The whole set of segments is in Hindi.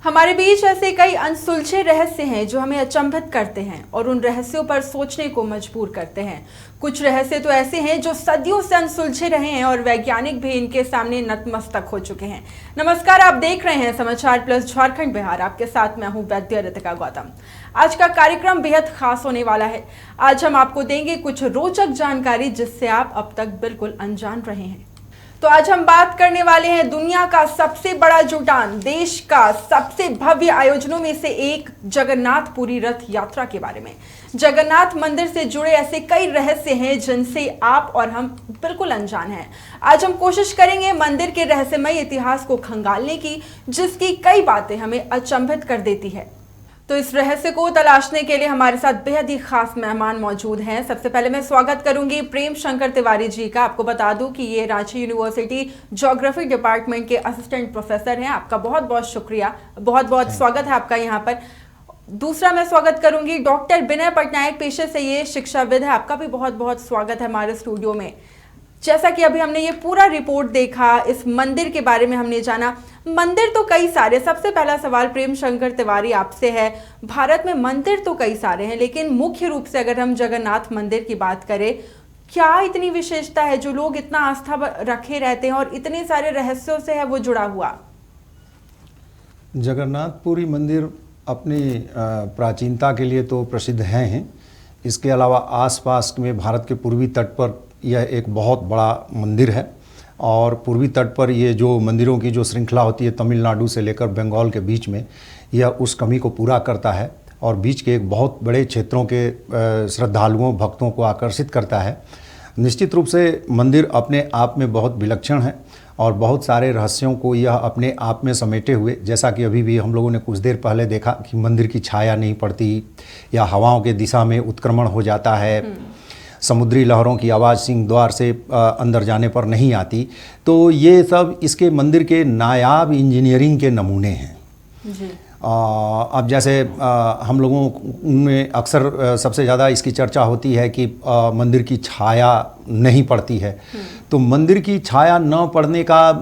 हमारे बीच ऐसे कई अनसुलझे रहस्य हैं जो हमें अचंभित करते हैं और उन रहस्यों पर सोचने को मजबूर करते हैं। कुछ रहस्य तो ऐसे हैं जो सदियों से अनसुलझे रहे हैं और वैज्ञानिक भी इनके सामने नतमस्तक हो चुके हैं। नमस्कार, आप देख रहे हैं समाचार प्लस झारखंड बिहार। आपके साथ मैं हूं वैद्य रितिका गौतम। आज का कार्यक्रम बेहद खास होने वाला है। आज हम आपको देंगे कुछ रोचक जानकारी जिससे आप अब तक बिल्कुल अनजान रहे हैं। तो आज हम बात करने वाले हैं दुनिया का सबसे बड़ा जुटान, देश का सबसे भव्य आयोजनों में से एक जगन्नाथपुरी रथ यात्रा के बारे में। जगन्नाथ मंदिर से जुड़े ऐसे कई रहस्य हैं जिनसे आप और हम बिल्कुल अनजान हैं। आज हम कोशिश करेंगे मंदिर के रहस्यमय इतिहास को खंगालने की, जिसकी कई बातें हमें अचंभित कर देती है। तो इस रहस्य को तलाशने के लिए हमारे साथ बेहद ही खास मेहमान मौजूद हैं। सबसे पहले मैं स्वागत करूंगी प्रेम शंकर तिवारी जी का। आपको बता दूं कि ये रांची यूनिवर्सिटी ज्योग्राफी डिपार्टमेंट के असिस्टेंट प्रोफेसर हैं। आपका बहुत बहुत शुक्रिया, बहुत बहुत स्वागत है आपका यहाँ पर। दूसरा मैं स्वागत करूंगी डॉक्टर विनय पटनायक, पेशे से ये शिक्षाविद है। आपका भी बहुत बहुत स्वागत है हमारे स्टूडियो में। जैसा कि अभी हमने ये पूरा रिपोर्ट देखा, इस मंदिर के बारे में हमने जाना। मंदिर तो कई सारे, सबसे पहला सवाल प्रेम शंकर तिवारी आपसे है। भारत में मंदिर तो कई सारे हैं, लेकिन मुख्य रूप से अगर हम जगन्नाथ मंदिर की बात करें, क्या इतनी विशेषता है जो लोग इतना आस्था रखे रहते हैं और इतने सारे रहस्यों से है वो जुड़ा हुआ? जगन्नाथपुरी मंदिर अपनी प्राचीनता के लिए तो प्रसिद्ध हैं। इसके अलावा आसपास में भारत के पूर्वी तट पर यह एक बहुत बड़ा मंदिर है और पूर्वी तट पर ये जो मंदिरों की जो श्रृंखला होती है तमिलनाडु से लेकर बंगाल के बीच में, यह उस कमी को पूरा करता है और बीच के एक बहुत बड़े क्षेत्रों के श्रद्धालुओं भक्तों को आकर्षित करता है। निश्चित रूप से मंदिर अपने आप में बहुत विलक्षण है और बहुत सारे रहस्यों को यह अपने आप में समेटे हुए, जैसा कि अभी भी हम लोगों ने कुछ देर पहले देखा कि मंदिर की छाया नहीं पड़ती या हवाओं के दिशा में उत्क्रमण हो जाता है, समुद्री लहरों की आवाज़ सिंह द्वार से अंदर जाने पर नहीं आती। तो ये सब इसके मंदिर के नायाब इंजीनियरिंग के नमूने हैं जी। अब जैसे हम लोगों में अक्सर सबसे ज़्यादा इसकी चर्चा होती है कि मंदिर की छाया नहीं पड़ती है। तो मंदिर की छाया न पड़ने का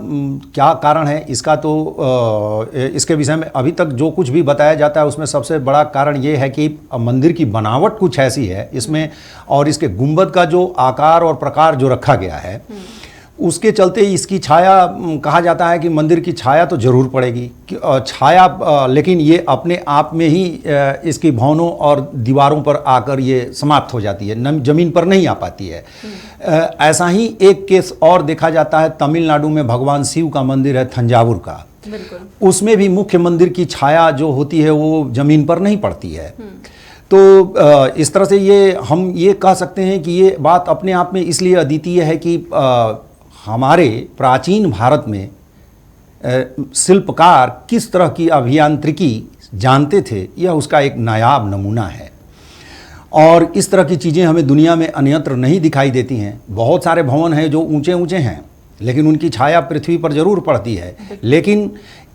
क्या कारण है, इसका तो इसके विषय में अभी तक जो कुछ भी बताया जाता है उसमें सबसे बड़ा कारण ये है कि मंदिर की बनावट कुछ ऐसी है इसमें, और इसके गुंबद का जो आकार और प्रकार जो रखा गया है उसके चलते इसकी छाया, कहा जाता है कि मंदिर की छाया तो जरूर पड़ेगी छाया, लेकिन ये अपने आप में ही इसकी भवनों और दीवारों पर आकर ये समाप्त हो जाती है, जमीन पर नहीं आ पाती है। ऐसा ही एक केस और देखा जाता है तमिलनाडु में भगवान शिव का मंदिर है थंजावुर का। उसमें भी मुख्य मंदिर की छाया जो होती है वो जमीन पर नहीं पड़ती है। तो इस तरह से ये हम ये कह सकते हैं कि ये बात अपने आप में इसलिए अद्वितीय है कि हमारे प्राचीन भारत में शिल्पकार किस तरह की अभियांत्रिकी जानते थे, यह उसका एक नायाब नमूना है। और इस तरह की चीज़ें हमें दुनिया में अन्यत्र नहीं दिखाई देती हैं। बहुत सारे भवन हैं जो ऊंचे ऊंचे हैं लेकिन उनकी छाया पृथ्वी पर जरूर पड़ती है। लेकिन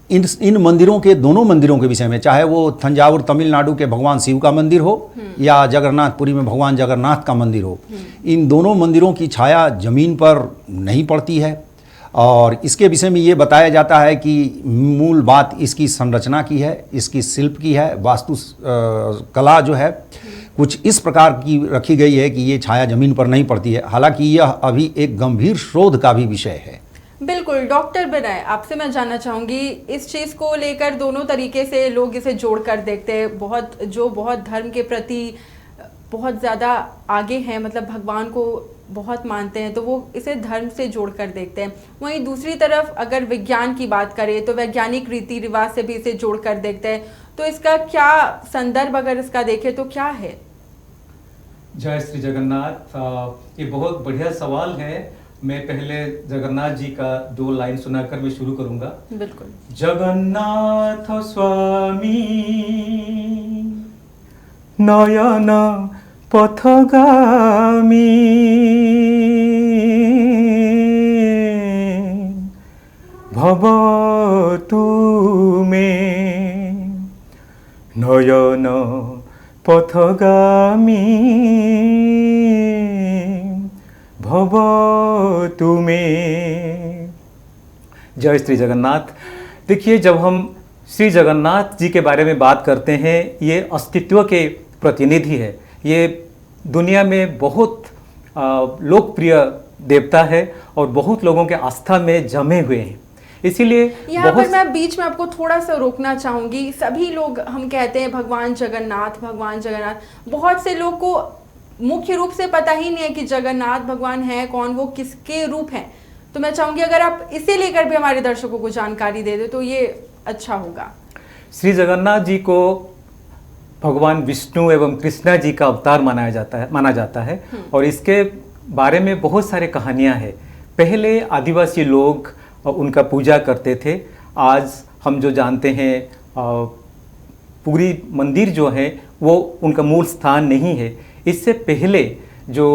इन मंदिरों के, दोनों मंदिरों के विषय में, चाहे वो थंजावुर तमिलनाडु के भगवान शिव का मंदिर हो या जगन्नाथपुरी में भगवान जगन्नाथ का मंदिर हो, इन दोनों मंदिरों की छाया जमीन पर नहीं पड़ती है। और इसके विषय में ये बताया जाता है कि मूल बात इसकी संरचना की है, इसकी शिल्प की है, वास्तु कला जो है कुछ इस प्रकार की रखी गई है कि ये छाया जमीन पर नहीं पड़ती है। हालांकि यह अभी एक गंभीर शोध का भी विषय है। बिल्कुल। डॉक्टर विनय, आपसे मैं जानना चाहूंगी, इस चीज को लेकर दोनों तरीके से लोग इसे जोड़कर देखते हैं। बहुत धर्म के प्रति बहुत ज़्यादा आगे हैं, मतलब भगवान को बहुत मानते हैं, तो वो इसे धर्म से जोड़कर देखते हैं। वहीं दूसरी तरफ अगर विज्ञान की बात करें तो वैज्ञानिक रीति रिवाज से भी इसे जोड़कर देखते हैं। तो इसका क्या संदर्भ अगर इसका देखें तो क्या है? जय श्री जगन्नाथ। ये बहुत बढ़िया सवाल है। मैं पहले जगन्नाथ जी का 2 लाइन सुनाकर मैं शुरू करूंगा। बिल्कुल। जगन्नाथ स्वामी नयन पथगामी, भवतु मे नयन पथगामी, भवतु मे। जय श्री जगन्नाथ। देखिए, जब हम श्री जगन्नाथ जी के बारे में बात करते हैं, ये अस्तित्व के प्रतिनिधि है। ये दुनिया में बहुत लोकप्रिय देवता है और बहुत लोगों के आस्था में जमे हुए हैं। इसीलिए यहाँ पर मैं बीच में आपको थोड़ा सा रोकना चाहूंगी। सभी लोग हम कहते हैं भगवान जगन्नाथ, भगवान जगन्नाथ। बहुत से लोग को मुख्य रूप से पता ही नहीं है कि जगन्नाथ भगवान है कौन, वो किसके रूप हैं। तो मैं चाहूंगी अगर आप इसे लेकर भी हमारे दर्शकों को जानकारी दे दे तो ये अच्छा होगा। श्री जगन्नाथ जी को भगवान विष्णु एवं कृष्णा जी का अवतार माना जाता है और इसके बारे में बहुत सारे कहानियां हैं। पहले आदिवासी लोग उनका पूजा करते थे। आज हम जो जानते हैं पूरी मंदिर जो है वो उनका मूल स्थान नहीं है। इससे पहले जो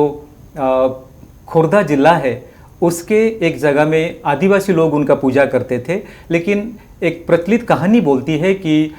खोर्धा जिला है उसके एक जगह में आदिवासी लोग उनका पूजा करते थे, लेकिन एक प्रचलित कहानी बोलती है कि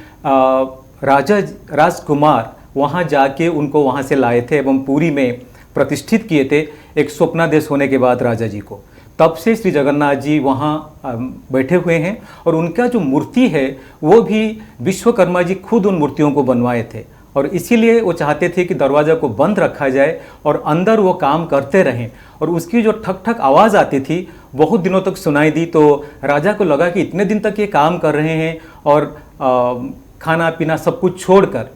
राजकुमार वहाँ जाके उनको वहाँ से लाए थे एवं पुरी में प्रतिष्ठित किए थे एक स्वप्नादेश होने के बाद राजा जी को। तब से श्री जगन्नाथ जी वहाँ बैठे हुए हैं और उनका जो मूर्ति है वो भी विश्वकर्मा जी खुद उन मूर्तियों को बनवाए थे और इसीलिए वो चाहते थे कि दरवाज़ा को बंद रखा जाए और अंदर वो काम करते रहें। और उसकी जो ठक ठक आवाज़ आती थी बहुत दिनों तक सुनाई दी, तो राजा को लगा कि इतने दिन तक ये काम कर रहे हैं और खाना पीना सब कुछ छोड़कर,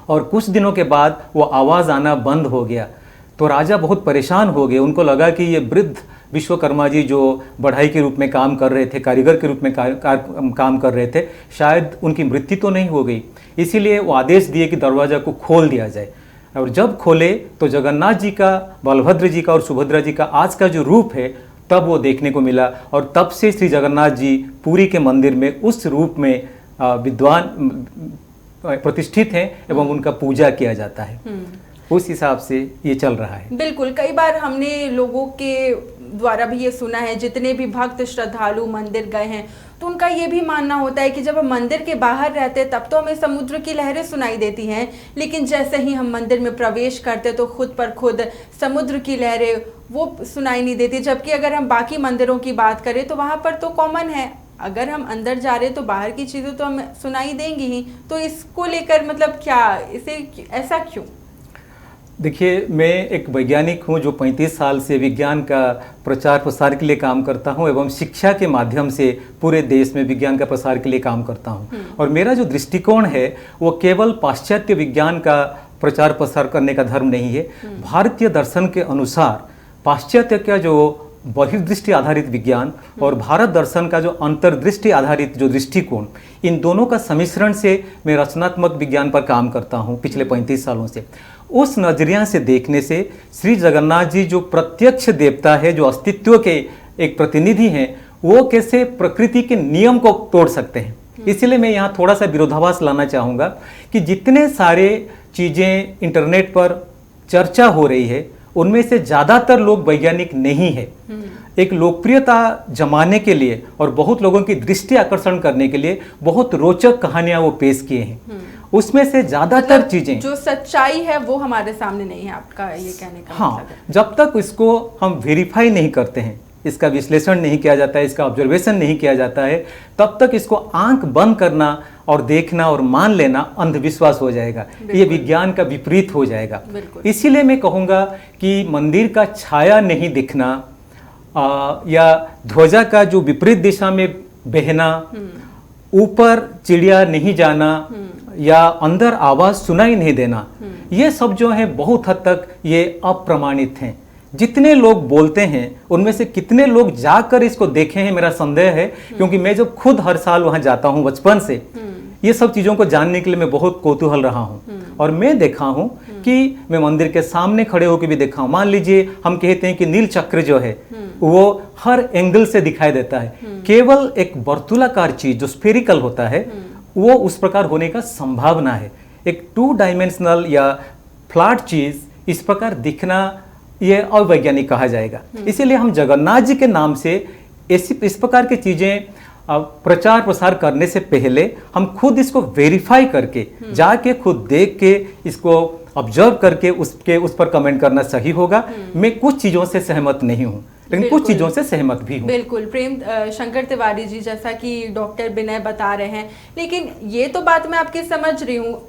और कुछ दिनों के बाद वो आवाज़ आना बंद हो गया। तो राजा बहुत परेशान हो गए। उनको लगा कि ये वृद्ध विश्वकर्मा जी जो बढ़ाई के रूप में काम कर रहे थे, कारीगर के रूप में काम कर रहे थे, शायद उनकी मृत्यु तो नहीं हो गई। इसीलिए वो आदेश दिए कि दरवाज़ा को खोल दिया जाए। और जब खोले तो जगन्नाथ जी का, बलभद्र जी का और सुभद्रा जी का आज का जो रूप है तब वो देखने को मिला। और तब से श्री जगन्नाथ जी पुरी के मंदिर में उस रूप में विद्वान प्रतिष्ठित हैं एवं उनका पूजा किया जाता है। उस हिसाब से ये चल रहा है। बिल्कुल, कई बार हमने लोगों के द्वारा भी ये सुना है, जितने भी भक्त श्रद्धालु मंदिर गए हैं तो उनका ये भी मानना होता है कि जब हम मंदिर के बाहर रहते हैं तब तो हमें समुद्र की लहरें सुनाई देती हैं, लेकिन जैसे ही हम मंदिर में प्रवेश करते तो खुद पर खुद समुद्र की लहरें वो सुनाई नहीं देती। जबकि अगर हम बाकी मंदिरों की बात करें तो वहाँ पर तो कॉमन है, अगर हम अंदर जा रहे हैं तो बाहर की चीज़ें तो हमें सुनाई देंगी ही। तो इसको लेकर मतलब क्या, इसे ऐसा क्यों? देखिए, मैं एक वैज्ञानिक हूँ जो 35 साल से विज्ञान का प्रचार प्रसार के लिए काम करता हूँ एवं शिक्षा के माध्यम से पूरे देश में विज्ञान का प्रसार के लिए काम करता हूँ। और मेरा जो दृष्टिकोण है वो केवल पाश्चात्य विज्ञान का प्रचार प्रसार करने का धर्म नहीं है। भारतीय दर्शन के अनुसार पाश्चात्य का जो बहिर्दृष्टि आधारित विज्ञान और भारत दर्शन का जो अंतर्दृष्टि आधारित जो दृष्टिकोण, इन दोनों का सम्मिश्रण से मैं रचनात्मक विज्ञान पर काम करता हूँ पिछले 35 सालों से। उस नजरिया से देखने से श्री जगन्नाथ जी जो प्रत्यक्ष देवता है, जो अस्तित्व के एक प्रतिनिधि हैं, वो कैसे प्रकृति के नियम को तोड़ सकते हैं। इसलिए मैं यहाँ थोड़ा सा विरोधाभास लाना चाहूँगा कि जितने सारे चीज़ें इंटरनेट पर चर्चा हो रही है उनमें से ज़्यादातर लोग वैज्ञानिक नहीं है। एक लोकप्रियता जमाने के लिए और बहुत लोगों की दृष्टि आकर्षण करने के लिए बहुत रोचक कहानियां वो पेश किए हैं। उसमें से ज़्यादातर चीज़ें जो सच्चाई है वो हमारे सामने नहीं है, आपका ये कहने का हाँ, मतलब है। जब तक इसको हम वेरीफाई नहीं करते हैं, इसका विश्लेषण नहीं किया जाता है, इसका ऑब्जर्वेशन नहीं किया जाता है, तब तक इसको आंख बंद करना और देखना और मान लेना अंधविश्वास हो जाएगा। ये विज्ञान का विपरीत हो जाएगा। इसीलिए मैं कहूँगा कि मंदिर का छाया नहीं दिखना या ध्वजा का जो विपरीत दिशा में बहना, ऊपर चिड़िया नहीं जाना या अंदर आवाज सुनाई नहीं देना, ये सब जो है बहुत हद तक ये अप्रमाणित हैं। जितने लोग बोलते हैं उनमें से कितने लोग जाकर इसको देखे हैं मेरा संदेह है, क्योंकि मैं जब खुद हर साल वहां जाता हूं बचपन से, ये सब चीज़ों को जानने के लिए मैं बहुत कौतूहल रहा हूँ। और मैं देखा हूँ कि मैं मंदिर के सामने खड़े होकर भी देखा हूँ। मान लीजिए हम कहते हैं कि नील चक्र जो है वो हर एंगल से दिखाई देता है। केवल एक वर्तुलाकार चीज जो स्फेरिकल होता है वो उस प्रकार होने का संभावना है। एक 2 डायमेंशनल या फ्लैट चीज इस प्रकार दिखना ये अवैज्ञानिक कहा जाएगा। इसीलिए हम जगन्नाथ जी के नाम से इस प्रकार की चीजें प्रचार प्रसार करने से पहले हम खुद इसको वेरीफाई करके जाके खुद देख के इसको ऑब्जर्व करके उस पर कमेंट करना सही होगा। मैं कुछ चीज़ों से सहमत नहीं हूँ, लेकिन कुछ चीज़ों से सहमत भी हूँ। बिल्कुल प्रेम शंकर तिवारी जी, जैसा कि डॉक्टर विनय बता रहे हैं, लेकिन ये तो बात मैं आपकी समझ रही हूँ,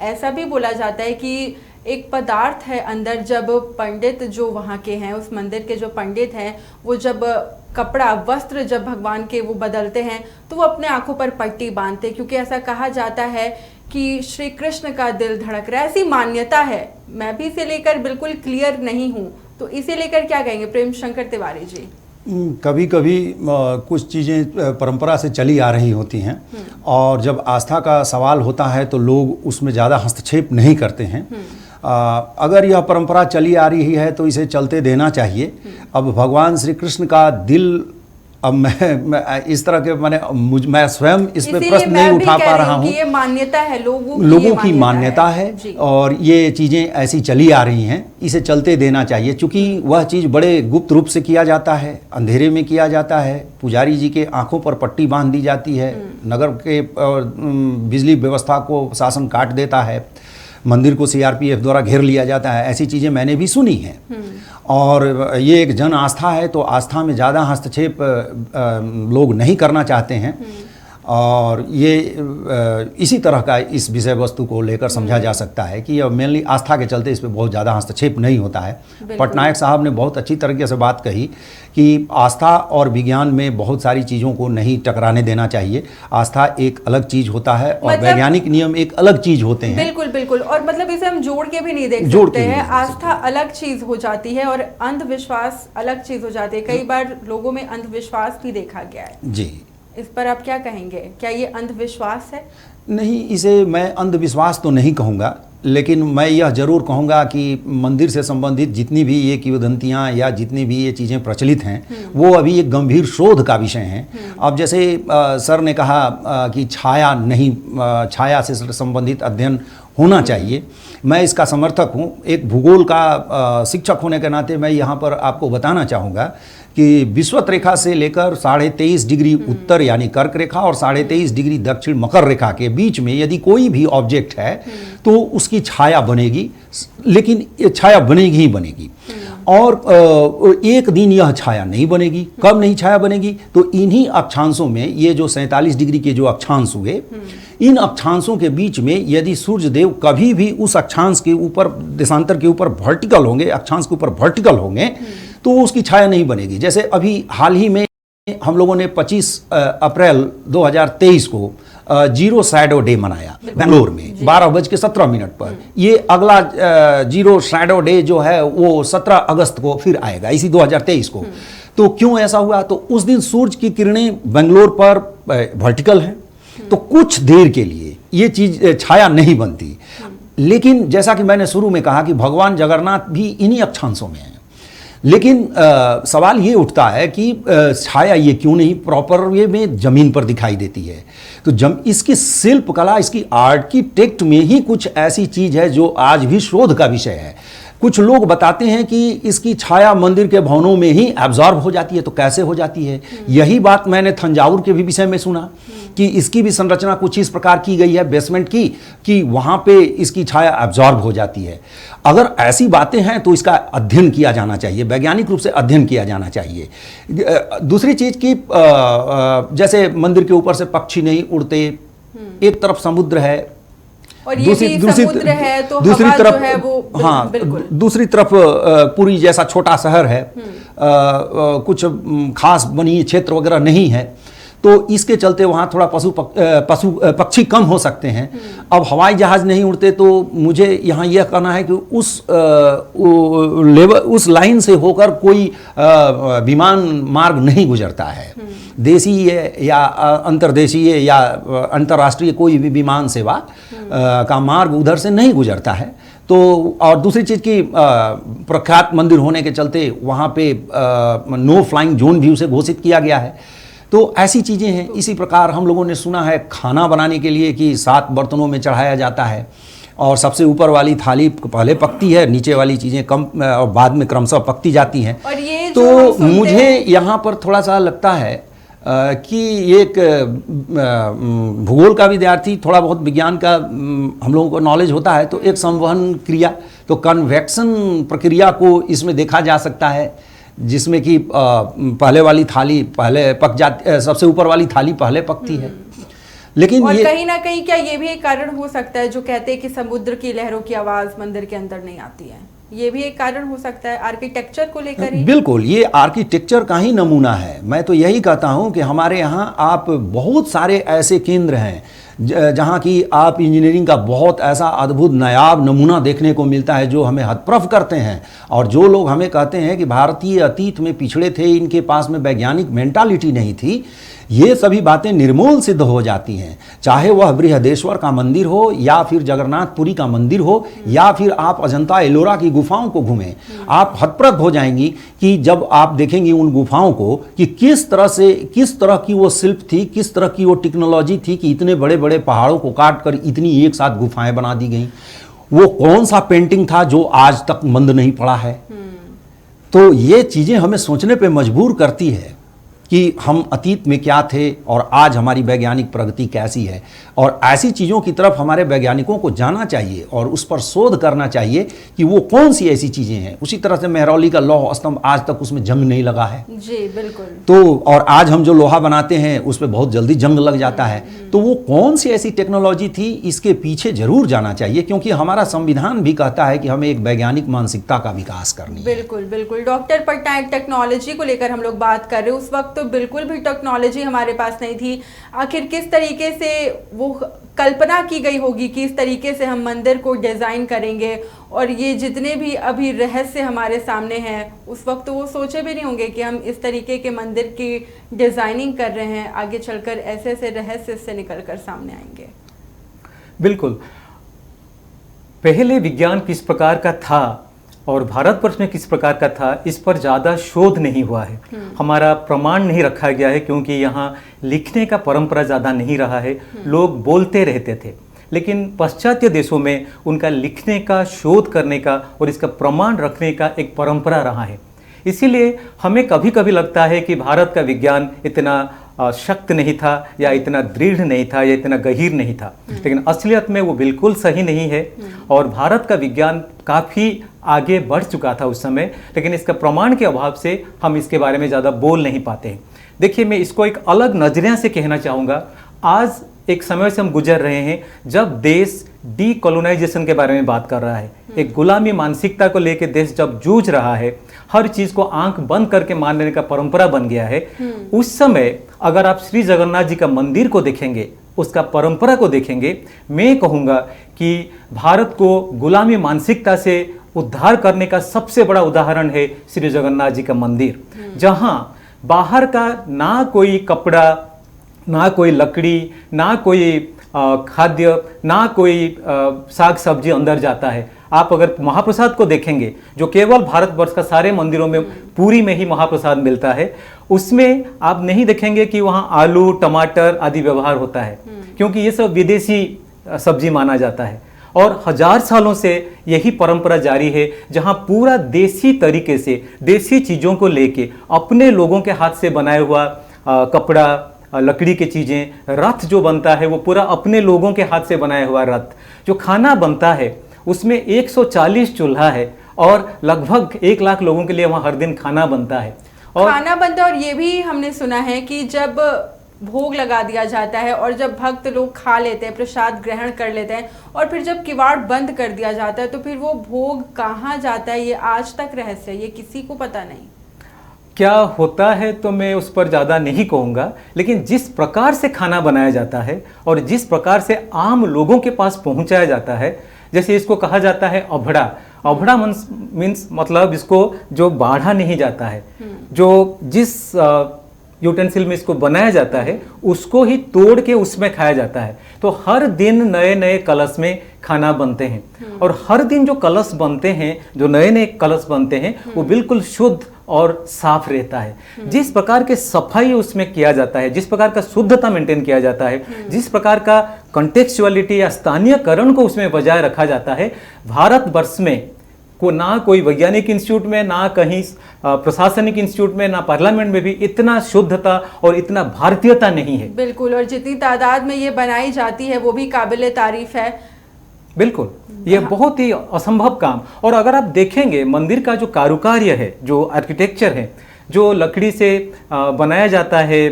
ऐसा भी बोला जाता है कि एक पदार्थ है अंदर, जब पंडित जो वहाँ के हैं, उस मंदिर के जो पंडित हैं, वो जब कपड़ा वस्त्र जब भगवान के वो बदलते हैं तो वो अपने आंखों पर पट्टी बांधते, क्योंकि ऐसा कहा जाता है कि श्री कृष्ण का दिल धड़क रहा है, ऐसी मान्यता है। मैं भी इसे लेकर बिल्कुल क्लियर नहीं हूँ, तो इसे लेकर क्या कहेंगे प्रेम शंकर तिवारी जी? कभी कभी कुछ चीज़ें परंपरा से चली आ रही होती हैं, और जब आस्था का सवाल होता है तो लोग उसमें ज़्यादा हस्तक्षेप नहीं करते हैं। अगर यह परंपरा चली आ रही है तो इसे चलते देना चाहिए। अब भगवान श्री कृष्ण का दिल, अब मैं इस तरह के मैं स्वयं इस पे प्रश्न नहीं उठा पा रहा हूँ। ये मान्यता है, लोगों की मान्यता है और ये चीज़ें ऐसी चली आ रही हैं, इसे चलते देना चाहिए। क्योंकि वह चीज़ बड़े गुप्त रूप से किया जाता है, अंधेरे में किया जाता है, पुजारी जी के आंखों पर पट्टी बांध दी जाती है, नगर के बिजली व्यवस्था को शासन काट देता है, मंदिर को सीआरपीएफ द्वारा घेर लिया जाता है। ऐसी चीज़ें मैंने भी सुनी हैं। और ये एक जन आस्था है, तो आस्था में ज़्यादा हस्तक्षेप लोग नहीं करना चाहते हैं। और ये इसी तरह का इस विषय वस्तु को लेकर समझा जा सकता है कि मेनली आस्था के चलते इस पे बहुत ज़्यादा हस्तक्षेप नहीं होता है। पटनायक साहब ने बहुत अच्छी तरीके से बात कही कि आस्था और विज्ञान में बहुत सारी चीज़ों को नहीं टकराने देना चाहिए। आस्था एक अलग चीज़ होता है और वैज्ञानिक नियम एक अलग चीज़ होते हैं। बिल्कुल बिल्कुल, और मतलब इसे हम जोड़ के भी नहीं देख सकते हैं। आस्था अलग चीज़ हो जाती है और अंधविश्वास अलग चीज़ हो जाती है। कई बार लोगों में अंधविश्वास भी देखा गया है जी। इस पर आप क्या कहेंगे? क्या ये अंधविश्वास है? नहीं, इसे मैं अंधविश्वास तो नहीं कहूँगा, लेकिन मैं यह जरूर कहूँगा कि मंदिर से संबंधित जितनी भी ये किंवदंतियाँ या जितनी भी ये चीज़ें प्रचलित हैं वो अभी एक गंभीर शोध का विषय हैं। अब जैसे सर ने कहा कि छाया से संबंधित अध्ययन होना चाहिए, मैं इसका समर्थक हूँ। एक भूगोल का शिक्षक होने के नाते मैं यहाँ पर आपको बताना चाहूँगा कि विषुवत रेखा से लेकर 23.5 डिग्री उत्तर यानी कर्क रेखा और 23.5 डिग्री दक्षिण मकर रेखा के बीच में यदि कोई भी ऑब्जेक्ट है तो उसकी छाया बनेगी, लेकिन ये छाया बनेगी ही बनेगी। और एक दिन यह छाया नहीं बनेगी। कब नहीं छाया बनेगी? तो इन्हीं अक्षांशों में, ये जो 47 डिग्री के जो अक्षांश हुए, इन अक्षांशों के बीच में यदि सूर्य देव कभी भी उस अक्षांश के ऊपर, देशांतर के ऊपर वर्टिकल होंगे, अक्षांश के ऊपर वर्टिकल होंगे, तो उसकी छाया नहीं बनेगी। जैसे अभी हाल ही में हम लोगों ने 25 अप्रैल 2023 को जीरो शैडो डे मनाया बेंगलोर में 12:17 पर। ये अगला जीरो शैडो डे जो है वो 17 अगस्त को फिर आएगा, इसी 2023 को। तो क्यों ऐसा हुआ? तो उस दिन सूर्य की किरणें बेंगलोर पर वर्टिकल हैं, तो कुछ देर के लिए ये चीज छाया नहीं बनती। लेकिन जैसा कि मैंने शुरू में कहा कि भगवान जगन्नाथ भी इन्हीं अक्षांशों में हैं। लेकिन सवाल ये उठता है कि छाया ये क्यों नहीं प्रॉपर वे में जमीन पर दिखाई देती है? तो इसकी शिल्प कला, इसकी आर्किटेक्ट में ही कुछ ऐसी चीज है जो आज भी शोध का विषय है। कुछ लोग बताते हैं कि इसकी छाया मंदिर के भवनों में ही एब्जॉर्ब हो जाती है। तो कैसे हो जाती है? यही बात मैंने तंजावुर के भी विषय में सुना कि इसकी भी संरचना कुछ इस प्रकार की गई है बेसमेंट की कि वहां पे इसकी छाया एब्जॉर्ब हो जाती है। अगर ऐसी बातें हैं तो इसका अध्ययन किया जाना चाहिए, वैज्ञानिक रूप से अध्ययन किया जाना चाहिए। दूसरी चीज की जैसे मंदिर के ऊपर से पक्षी नहीं उड़ते, एक तरफ समुद्र है और ये समुद्र है, तो दूसरी हवा तरफ जो है वो हाँ, दूसरी तरफ पुरी जैसा छोटा शहर है, कुछ खास बनी क्षेत्र वगैरह नहीं है, तो इसके चलते वहाँ थोड़ा पक्षी कम हो सकते हैं। अब हवाई जहाज नहीं उड़ते, तो मुझे यहाँ यह कहना है कि उस लाइन से होकर कोई विमान मार्ग नहीं गुजरता है। देशीय या अंतर्देशीय या अंतर्राष्ट्रीय कोई भी विमान सेवा का मार्ग उधर से नहीं गुजरता है। तो और दूसरी चीज़ की प्रख्यात मंदिर होने के चलते वहाँ पे नो फ्लाइंग जोन भी उसे घोषित किया गया है। तो ऐसी चीज़ें हैं। इसी प्रकार हम लोगों ने सुना है खाना बनाने के लिए कि 7 बर्तनों में चढ़ाया जाता है और सबसे ऊपर वाली थाली पहले पकती है, नीचे वाली चीज़ें कम और बाद में क्रमशः पकती जाती हैं। और ये तो मुझे यहाँ पर थोड़ा सा लगता है कि एक भूगोल का विद्यार्थी, थोड़ा बहुत विज्ञान का हम लोगों को नॉलेज होता है, तो एक संवहन क्रिया, तो कन्वेक्शन प्रक्रिया को इसमें देखा जा सकता है। जिसमें कि पहले वाली थाली पहले पक जाती, सबसे ऊपर वाली थाली पहले पकती है। लेकिन और ये कहीं ना कहीं क्या ये भी एक कारण हो सकता है जो कहते हैं कि समुद्र की लहरों की आवाज मंदिर के अंदर नहीं आती है, ये भी एक कारण हो सकता है आर्किटेक्चर को लेकर ही? बिल्कुल, ये आर्किटेक्चर का ही नमूना है। मैं तो यही कहता हूँ कि हमारे यहाँ आप बहुत सारे ऐसे केंद्र हैं जहाँ की आप इंजीनियरिंग का बहुत ऐसा अद्भुत नायाब नमूना देखने को मिलता है जो हमें हतप्रभ करते हैं। और जो लोग हमें कहते हैं कि भारतीय अतीत में पिछड़े थे, इनके पास में वैज्ञानिक मेंटालिटी नहीं थी, ये सभी बातें निर्मूल सिद्ध हो जाती हैं। चाहे वह बृहदेश्वर का मंदिर हो या फिर जगन्नाथपुरी का मंदिर हो या फिर आप अजंता एलोरा की गुफाओं को घूमें, आप हतप्रभ हो जाएंगी कि जब आप देखेंगी उन गुफाओं को कि किस तरह की वो शिल्प थी, किस तरह की वो टेक्नोलॉजी थी कि इतने बड़े बड़े पहाड़ों को काट कर इतनी एक साथ गुफाएं बना दी गई। वो कौन सा पेंटिंग था जो आज तक मंद नहीं पड़ा है। तो ये चीज़ें हमें सोचने पे मजबूर करती है कि हम अतीत में क्या थे और आज हमारी वैज्ञानिक प्रगति कैसी है। और ऐसी चीज़ों की तरफ हमारे वैज्ञानिकों को जाना चाहिए और उस पर शोध करना चाहिए कि वो कौन सी ऐसी चीज़ें हैं। उसी तरह से मेहरौली का लौह स्तंभ आज तक उसमें जंग नहीं लगा है। जी बिल्कुल। तो और आज हम जो लोहा बनाते हैं उस पर बहुत जल्दी जंग लग जाता है। तो वो कौन सी ऐसी टेक्नोलॉजी थी, इसके पीछे जरूर जाना चाहिए, क्योंकि हमारा संविधान भी कहता है कि हमें एक वैज्ञानिक मानसिकता का विकास करनी है। बिल्कुल बिल्कुल। डॉक्टर पटनायक, टेक्नोलॉजी को लेकर हम लोग बात कर रहे हैं, उस वक्त तो बिल्कुल भी टेक्नोलॉजी हमारे पास नहीं थी। आखिर किस तरीके से वो कल्पना की गई होगी कि इस तरीके से हम मंदिर को डिज़ाइन करेंगे, और ये जितने भी अभी रहस्य हमारे सामने हैं उस वक्त तो वो सोचे भी नहीं होंगे कि हम इस तरीके के मंदिर की डिज़ाइनिंग कर रहे हैं, आगे चलकर ऐसे ऐसे रहस्य से निकल कर सामने आएंगे। बिल्कुल, पहले विज्ञान किस प्रकार का था और भारतवर्ष में किस प्रकार का था, इस पर ज़्यादा शोध नहीं हुआ है। हमारा प्रमाण नहीं रखा गया है क्योंकि यहाँ लिखने का परंपरा ज़्यादा नहीं रहा है। लोग बोलते रहते थे, लेकिन पाश्चात्य देशों में उनका लिखने का, शोध करने का और इसका प्रमाण रखने का एक परंपरा रहा है। इसीलिए हमें कभी कभी लगता है कि भारत का विज्ञान इतना शक्त नहीं था या इतना दृढ़ नहीं था या इतना गहीर नहीं था, लेकिन असलियत में वो बिल्कुल सही नहीं है। और भारत का विज्ञान काफ़ी आगे बढ़ चुका था उस समय, लेकिन इसका प्रमाण के अभाव से हम इसके बारे में ज़्यादा बोल नहीं पाते हैं। देखिए, मैं इसको एक अलग नजरिया से कहना चाहूँगा। आज एक समय से हम गुजर रहे हैं जब देश डीकोलोनाइजेशन के बारे में बात कर रहा है। एक गुलामी मानसिकता को लेकर देश जब जूझ रहा है, हर चीज को आंख बंद करके मान लेने का परंपरा बन गया है। उस समय अगर आप श्री जगन्नाथ जी का मंदिर को देखेंगे, उसका परंपरा को देखेंगे, मैं कहूँगा कि भारत को गुलामी मानसिकता से उद्धार करने का सबसे बड़ा उदाहरण है श्री जगन्नाथ जी का मंदिर, जहाँ बाहर का ना कोई कपड़ा, ना कोई लकड़ी, ना कोई खाद्य, ना कोई साग सब्जी अंदर जाता है। आप अगर महाप्रसाद को देखेंगे, जो केवल भारतवर्ष का सारे मंदिरों में पूरी में ही महाप्रसाद मिलता है, उसमें आप नहीं देखेंगे कि वहाँ आलू, टमाटर आदि व्यवहार होता है, क्योंकि ये सब विदेशी सब्जी माना जाता है। और 1000 सालों से यही परंपरा जारी है, जहाँ पूरा देसी तरीके से देसी चीज़ों को लेके अपने लोगों के हाथ से बनाया हुआ कपड़ा, लकड़ी की चीज़ें, रथ जो बनता है वो पूरा अपने लोगों के हाथ से बनाया हुआ रथ, जो खाना बनता है उसमें 140 चूल्हा है और लगभग 1 लाख लोगों के लिए वहाँ हर दिन खाना बनता है। और खाना बनता है, और ये भी हमने सुना है कि जब भोग लगा दिया जाता है और जब भक्त लोग खा लेते हैं, प्रसाद ग्रहण कर लेते हैं, और फिर जब किवाड़ बंद कर दिया जाता है तो फिर वो भोग कहाँ जाता है, ये आज तक रहस्य है, ये किसी को पता नहीं। क्या होता है तो मैं उस पर ज़्यादा नहीं कहूँगा, लेकिन जिस प्रकार से खाना बनाया जाता है और जिस प्रकार से आम लोगों के पास पहुँचाया जाता है, जैसे इसको कहा जाता है अभड़ा। अभड़ा मीन्स मतलब इसको जो बाढ़ा नहीं जाता है, जो जिस यूटेंसिल में इसको बनाया जाता है उसको ही तोड़ के उसमें खाया जाता है। तो हर दिन नए नए कलश में खाना बनते हैं, और हर दिन जो कलश बनते हैं, जो नए नए कलश बनते हैं, वो बिल्कुल शुद्ध और साफ रहता है। जिस प्रकार के सफाई उसमें किया जाता है, जिस प्रकार का शुद्धता मेंटेन किया जाता है, जिस प्रकार का कंटेक्चुअलिटी या स्थानीयकरण को उसमें बजाय रखा जाता है, भारतवर्ष में को ना कोई वैज्ञानिक इंस्टीट्यूट में, ना कहीं प्रशासनिक इंस्टीट्यूट में, ना पार्लियामेंट में भी इतना शुद्धता और इतना भारतीयता नहीं है। बिल्कुल, और जितनी तादाद में ये बनाई जाती है वो भी काबिले तारीफ है। बिल्कुल, ये बहुत ही असंभव काम। और अगर आप देखेंगे मंदिर का जो कारुकार्य है, जो आर्किटेक्चर है, जो लकड़ी से बनाया जाता है,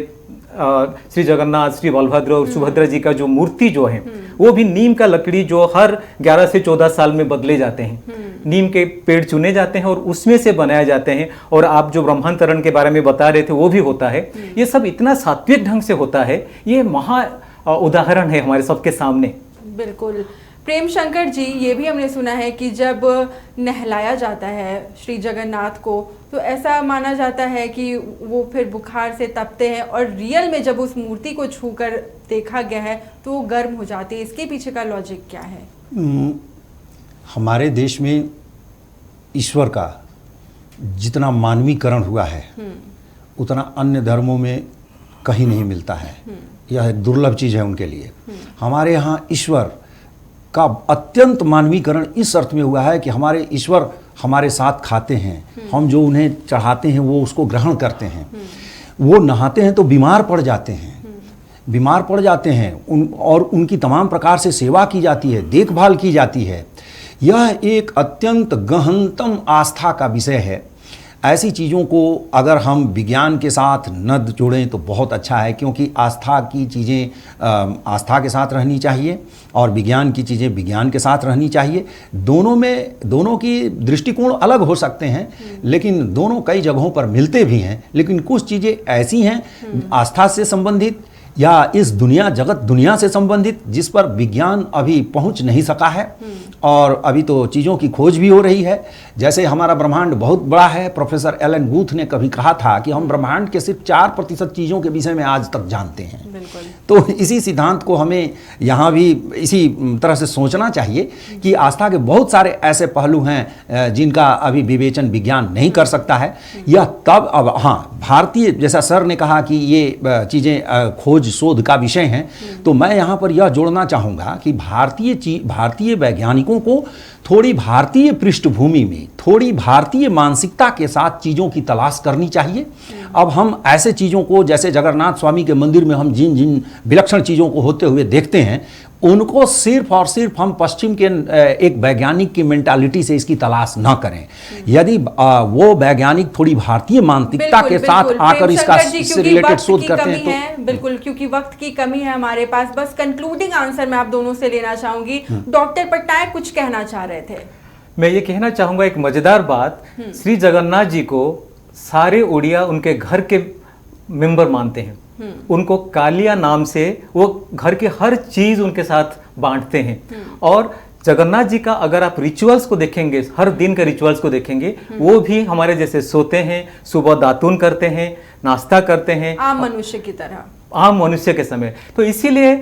श्री जगन्नाथ, श्री बलभद्र और सुभद्रा जी का जो मूर्ति जो है वो भी नीम का लकड़ी जो हर 11 से 14 साल में बदले जाते हैं। नीम के पेड़ चुने जाते हैं और उसमें से बनाए जाते हैं। और आप जो ब्रह्मांतरण के बारे में बता रहे थे वो भी होता है। ये सब इतना सात्विक ढंग से होता है। ये महा उदाहरण है हमारे सबके सामने। बिल्कुल। प्रेम शंकर जी, ये भी हमने सुना है कि जब नहलाया जाता है श्री जगन्नाथ को तो ऐसा माना जाता है कि वो फिर बुखार से तपते हैं, और रियल में जब उस मूर्ति को छूकर देखा गया है तो वो गर्म हो जाती है। इसके पीछे का लॉजिक क्या है? हमारे देश में ईश्वर का जितना मानवीकरण हुआ है उतना अन्य धर्मों में कहीं नहीं मिलता है। यह एक दुर्लभ चीज़ है उनके लिए। हमारे यहाँ ईश्वर का अत्यंत मानवीकरण इस अर्थ में हुआ है कि हमारे ईश्वर हमारे साथ खाते हैं, हम जो उन्हें चढ़ाते हैं वो उसको ग्रहण करते हैं। वो नहाते हैं तो बीमार पड़ जाते हैं, और उनकी तमाम प्रकार से सेवा की जाती है, देखभाल की जाती है। यह एक अत्यंत गहनतम आस्था का विषय है। ऐसी चीज़ों को अगर हम विज्ञान के साथ न जोड़ें तो बहुत अच्छा है, क्योंकि आस्था की चीज़ें आस्था के साथ रहनी चाहिए और विज्ञान की चीज़ें विज्ञान के साथ रहनी चाहिए। दोनों की दृष्टिकोण अलग हो सकते हैं, लेकिन दोनों कई जगहों पर मिलते भी हैं। लेकिन कुछ चीज़ें ऐसी हैं आस्था से संबंधित या इस दुनिया से संबंधित जिस पर विज्ञान अभी पहुंच नहीं सका है, और अभी तो चीज़ों की खोज भी हो रही है। जैसे हमारा ब्रह्मांड बहुत बड़ा है। प्रोफेसर एलन गुथ ने कभी कहा था कि हम ब्रह्मांड के सिर्फ 4% चीज़ों के विषय में आज तक जानते हैं। तो इसी सिद्धांत को हमें यहाँ भी इसी तरह से सोचना चाहिए कि आस्था के बहुत सारे ऐसे पहलू हैं जिनका अभी विवेचन विज्ञान नहीं कर सकता है। यह तब अब हाँ, भारतीय, जैसा सर ने कहा कि ये चीज़ें खोज शोध का विषय हैं, तो मैं यहाँ पर यह जोड़ना चाहूँगा कि भारतीय वैज्ञानिकों को थोड़ी भारतीय पृष्ठभूमि में, थोड़ी भारतीय मानसिकता के साथ चीज़ों की तलाश करनी चाहिए। अब हम ऐसे चीज़ों को, जैसे जगन्नाथ स्वामी के मंदिर में हम जिन विलक्षण चीज़ों को होते हुए देखते हैं, उनको सिर्फ और सिर्फ हम पश्चिम के एक वैज्ञानिक की मेंटालिटी से इसकी तलाश न करें। यदि वो वैज्ञानिक थोड़ी भारतीय मानसिकता के साथ आकर इसका रिलेटेड शोध करते हैं तो बिल्कुल, क्योंकि वक्त की कमी है हमारे पास। बस कंक्लूडिंग आंसर मैं आप दोनों से लेना चाहूंगी। डॉक्टर पटनायक कुछ कहना चाह रहे थे। मैं ये कहना चाहूंगा एक मजेदार बात, श्री जगन्नाथ जी को सारे उड़िया उनके घर के मेंबर मानते हैं। उनको कालिया नाम से वो घर की हर चीज उनके साथ बांटते हैं। और जगन्नाथ जी का अगर आप रिचुअल्स को देखेंगे, हर दिन के रिचुअल्स को देखेंगे, वो भी हमारे जैसे सोते हैं, सुबह दातून करते हैं, नाश्ता करते हैं, आम मनुष्य की तरह, आम मनुष्य के समय। तो इसीलिए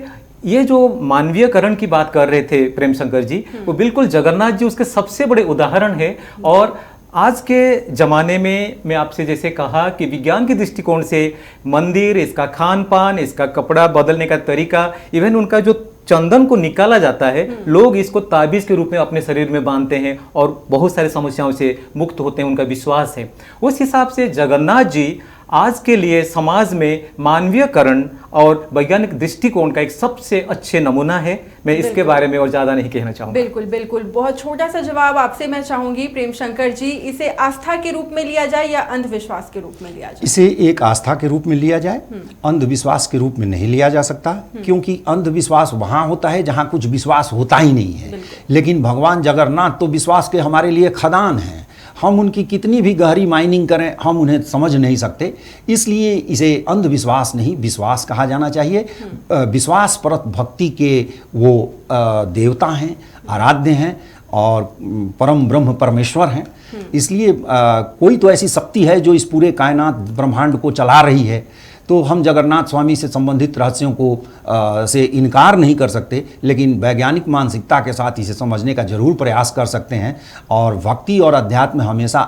ये जो मानवीयकरण की बात कर रहे थे प्रेम शंकर जी, वो बिल्कुल जगन्नाथ जी उसके सबसे बड़े उदाहरण है। और आज के ज़माने में मैं आपसे जैसे कहा कि विज्ञान के दृष्टिकोण से मंदिर, इसका खान पान, इसका कपड़ा बदलने का तरीका, इवन उनका जो चंदन को निकाला जाता है, लोग इसको ताबीज़ के रूप में अपने शरीर में बांधते हैं और बहुत सारी समस्याओं से मुक्त होते हैं, उनका विश्वास है। उस हिसाब से जगन्नाथ जी आज के लिए समाज में मानवीयकरण और वैज्ञानिक दृष्टिकोण का एक सबसे अच्छे नमूना है। मैं इसके बारे में और ज़्यादा नहीं कहना चाहूँगा। बिल्कुल बिल्कुल, बहुत छोटा सा जवाब आपसे मैं चाहूंगी प्रेम शंकर जी। इसे आस्था के रूप में लिया जाए या अंधविश्वास के रूप में लिया जाए? इसे एक आस्था के रूप में लिया जाए, अंधविश्वास के रूप में नहीं लिया जा सकता, क्योंकि अंधविश्वास वहाँ होता है जहाँ कुछ विश्वास होता ही नहीं है। लेकिन भगवान जगन्नाथ तो विश्वास के हमारे लिए खदान हैं। हम उनकी कितनी भी गहरी माइनिंग करें, हम उन्हें समझ नहीं सकते। इसलिए इसे अंधविश्वास नहीं, विश्वास कहा जाना चाहिए। विश्वास परत भक्ति के वो देवता हैं, आराध्य हैं और परम ब्रह्म परमेश्वर हैं। इसलिए कोई तो ऐसी शक्ति है जो इस पूरे कायनात ब्रह्मांड को चला रही है। तो हम जगन्नाथ स्वामी से संबंधित रहस्यों को से इनकार नहीं कर सकते, लेकिन वैज्ञानिक मानसिकता के साथ इसे समझने का जरूर प्रयास कर सकते हैं। और भक्ति और अध्यात्म हमेशा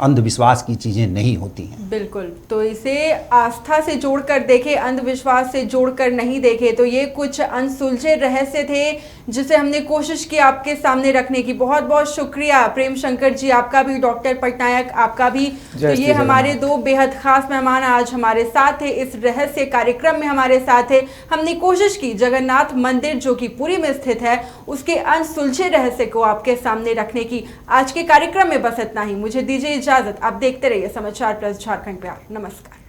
अंधविश्वास की चीज़ें नहीं होती हैं। बिल्कुल, तो इसे आस्था से जोड़कर देखें, अंधविश्वास से जोड़कर नहीं देखें। तो ये कुछ अनसुलझे रहस्य थे जिसे हमने कोशिश की आपके सामने रखने की। बहुत बहुत शुक्रिया प्रेम शंकर जी, आपका भी, डॉक्टर पटनायक आपका भी। तो ये हमारे दो बेहद खास मेहमान आज हमारे साथ थे। थे इस रहस्य कार्यक्रम में हमारे साथ है। हमने कोशिश की जगन्नाथ मंदिर जो कि पुरी में स्थित है उसके अनसुलझे रहस्य को आपके सामने रखने की। आज के कार्यक्रम में बस इतना ही। मुझे दीजिए इजाजत। आप देखते रहिए समाचार प्लस झारखंड प्यार। नमस्कार।